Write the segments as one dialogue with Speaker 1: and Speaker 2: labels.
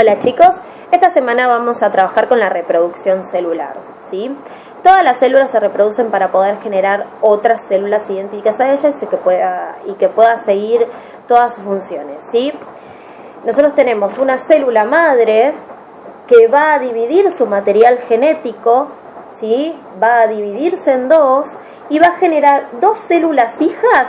Speaker 1: Hola chicos, esta semana vamos a trabajar con la reproducción celular, ¿sí? Todas las células se reproducen para poder generar otras células idénticas a ellas y que pueda seguir todas sus funciones, ¿sí? Nosotros tenemos una célula madre que va a dividir su material genético, ¿sí? Va a dividirse en dos y va a generar dos células hijas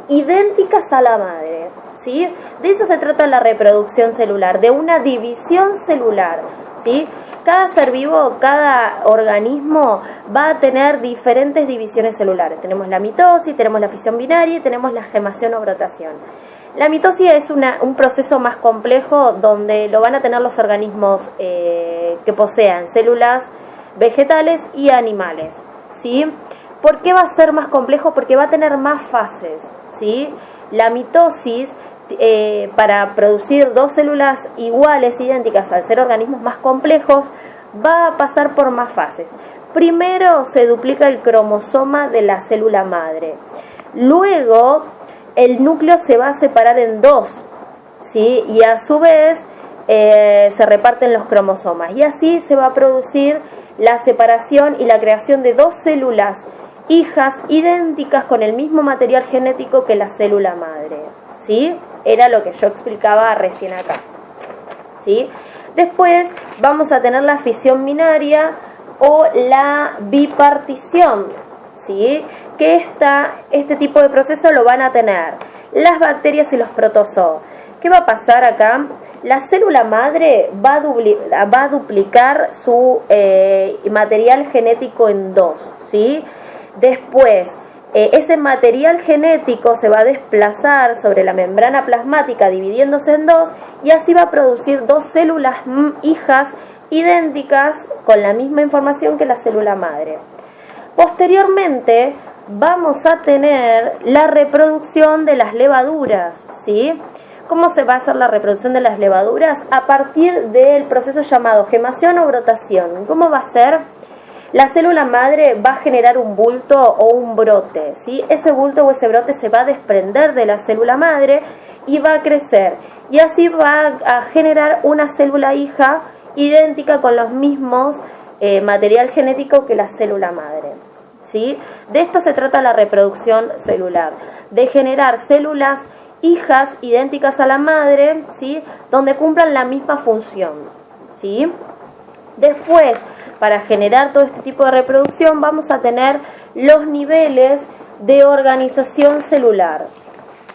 Speaker 1: idénticas a la madre, ¿sí? De eso se trata la reproducción celular, de una división celular, ¿sí? Cada ser vivo, cada organismo va a tener diferentes divisiones celulares. Tenemos la mitosis, tenemos la fisión binaria y tenemos la gemación o brotación. La mitosis es un proceso más complejo donde lo van a tener los organismos que posean células vegetales y animales, ¿sí? ¿Por qué va a ser más complejo? Porque va a tener más fases, ¿sí? La mitosis, para producir dos células iguales, idénticas, al ser organismos más complejos, va a pasar por más fases. Primero se duplica el cromosoma de la célula madre. Luego el núcleo se va a separar en dos, ¿sí? Y a su vez se reparten los cromosomas. Y así se va a producir la separación y la creación de dos células hijas idénticas con el mismo material genético que la célula madre, ¿sí? Era lo que yo explicaba recién acá, ¿sí? Después vamos a tener la fisión binaria o la bipartición, ¿sí? Que este tipo de proceso lo van a tener las bacterias y los protozoos. ¿Qué va a pasar acá? La célula madre va a duplicar su material genético en dos, ¿sí? Después, ese material genético se va a desplazar sobre la membrana plasmática dividiéndose en dos y así va a producir dos células hijas idénticas con la misma información que la célula madre. Posteriormente vamos a tener la reproducción de las levaduras, ¿sí? ¿Cómo se va a hacer la reproducción de las levaduras? A partir del proceso llamado gemación o brotación. ¿Cómo va a ser? La célula madre va a generar un bulto o un brote, ¿sí? Ese bulto o ese brote se va a desprender de la célula madre y va a crecer. Y así va a generar una célula hija idéntica con los mismos material genético que la célula madre, ¿sí? De esto se trata la reproducción celular, de generar células hijas idénticas a la madre, ¿sí? Donde cumplan la misma función, ¿sí? Después, para generar todo este tipo de reproducción, vamos a tener los niveles de organización celular,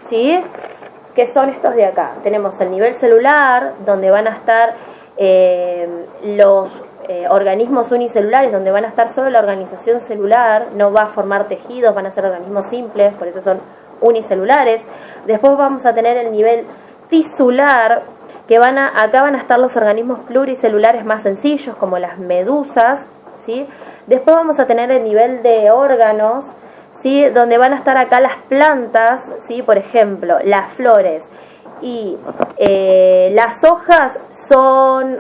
Speaker 1: ¿sí? Que son estos de acá. Tenemos el nivel celular, donde van a estar los organismos unicelulares, donde van a estar solo la organización celular, no va a formar tejidos, van a ser organismos simples, por eso son unicelulares. Después vamos a tener el nivel tisular, que acá van a estar los organismos pluricelulares más sencillos, como las medusas, ¿sí? Después vamos a tener el nivel de órganos, ¿sí? Donde van a estar acá las plantas, ¿sí? Por ejemplo, las flores y las hojas son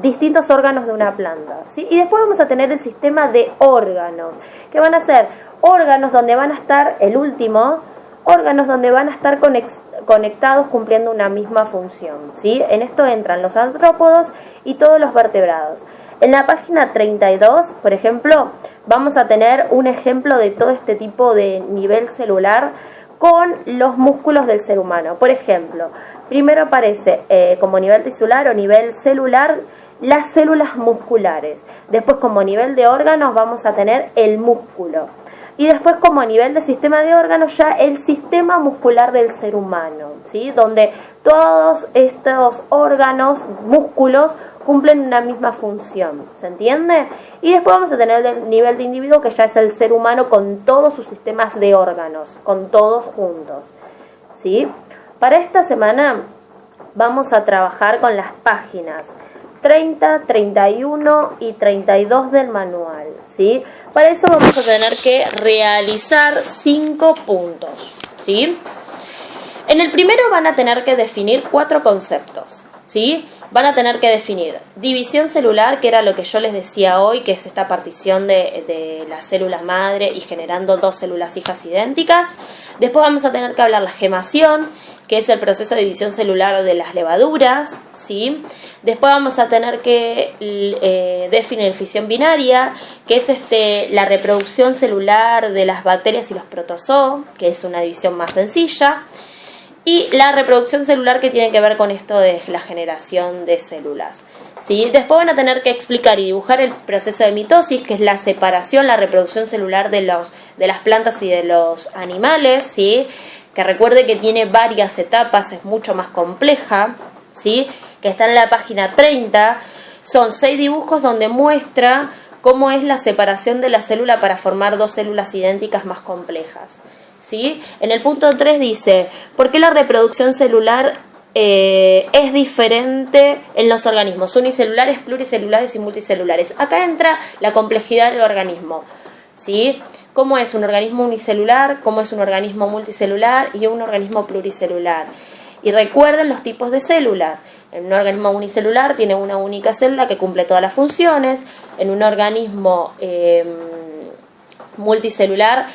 Speaker 1: distintos órganos de una planta, ¿sí? Y después vamos a tener el sistema de órganos, que van a ser órganos donde van a estar, el último, órganos donde van a estar conectados cumpliendo una misma función, ¿sí? En esto entran los artrópodos y todos los vertebrados. En la página 32, por ejemplo, vamos a tener un ejemplo de todo este tipo de nivel celular con los músculos del ser humano. Por ejemplo, primero aparece como nivel tisular o nivel celular las células musculares. Después, como nivel de órganos, vamos a tener el músculo. Y después, como nivel de sistema de órganos, ya el sistema muscular del ser humano, ¿sí? Donde todos estos órganos, músculos, cumplen una misma función, ¿se entiende? Y después vamos a tener el nivel de individuo, que ya es el ser humano con todos sus sistemas de órganos, con todos juntos, ¿sí? Para esta semana vamos a trabajar con las páginas 30, 31 y 32 del manual, ¿sí? Para eso vamos a tener que realizar 5 puntos, ¿sí? En el primero van a tener que definir 4 conceptos, ¿sí? Van a tener que definir división celular, que era lo que yo les decía hoy, que es esta partición de la célula madre y generando dos células hijas idénticas. Después vamos a tener que hablar la gemación, que es el proceso de división celular de las levaduras, ¿sí? ¿sí? Después vamos a tener que definir fisión binaria, que es la reproducción celular de las bacterias y los protozoos, que es una división más sencilla, y la reproducción celular, que tiene que ver con esto de la generación de células, ¿sí? Después van a tener que explicar y dibujar el proceso de mitosis, que es la separación, la reproducción celular de las plantas y de los animales, ¿sí? Que recuerde que tiene varias etapas, es mucho más compleja, ¿sí? Que está en la página 30, son 6 dibujos donde muestra cómo es la separación de la célula para formar 2 células idénticas más complejas, ¿sí? En el punto 3 dice, ¿por qué la reproducción celular es diferente en los organismos unicelulares, pluricelulares y multicelulares? Acá entra la complejidad del organismo, ¿sí? ¿Cómo es un organismo unicelular? ¿Cómo es un organismo multicelular? Y un organismo pluricelular. Y recuerden los tipos de células. En un organismo unicelular tiene una única célula que cumple todas las funciones. En un organismo multicelular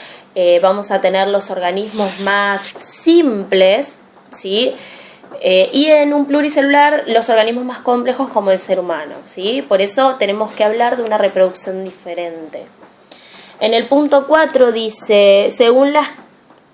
Speaker 1: vamos a tener los organismos más simples, ¿sí? Y en un pluricelular los organismos más complejos, como el ser humano, ¿sí? Por eso tenemos que hablar de una reproducción diferente. En el punto 4 dice, según la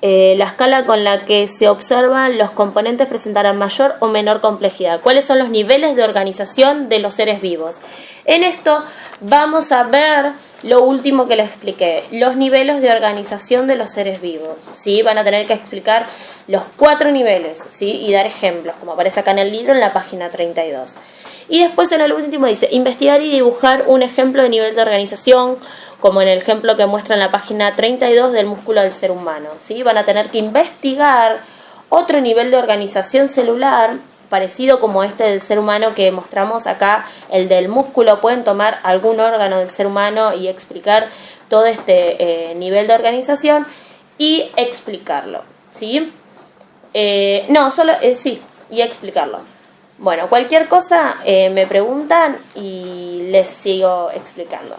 Speaker 1: escala con la que se observan, los componentes presentarán mayor o menor complejidad. ¿Cuáles son los niveles de organización de los seres vivos? En esto vamos a ver lo último que les expliqué, los niveles de organización de los seres vivos, ¿sí? Van a tener que explicar los 4 niveles, ¿sí? Y dar ejemplos, como aparece acá en el libro en la página 32. Y después en el último dice, investigar y dibujar un ejemplo de nivel de organización, como en el ejemplo que muestra en la página 32 del músculo del ser humano, ¿sí? Van a tener que investigar otro nivel de organización celular, parecido como este del ser humano que mostramos acá, el del músculo. Pueden tomar algún órgano del ser humano y explicar todo este nivel de organización y explicarlo, ¿sí? Sí, y explicarlo. Bueno, cualquier cosa me preguntan y les sigo explicando.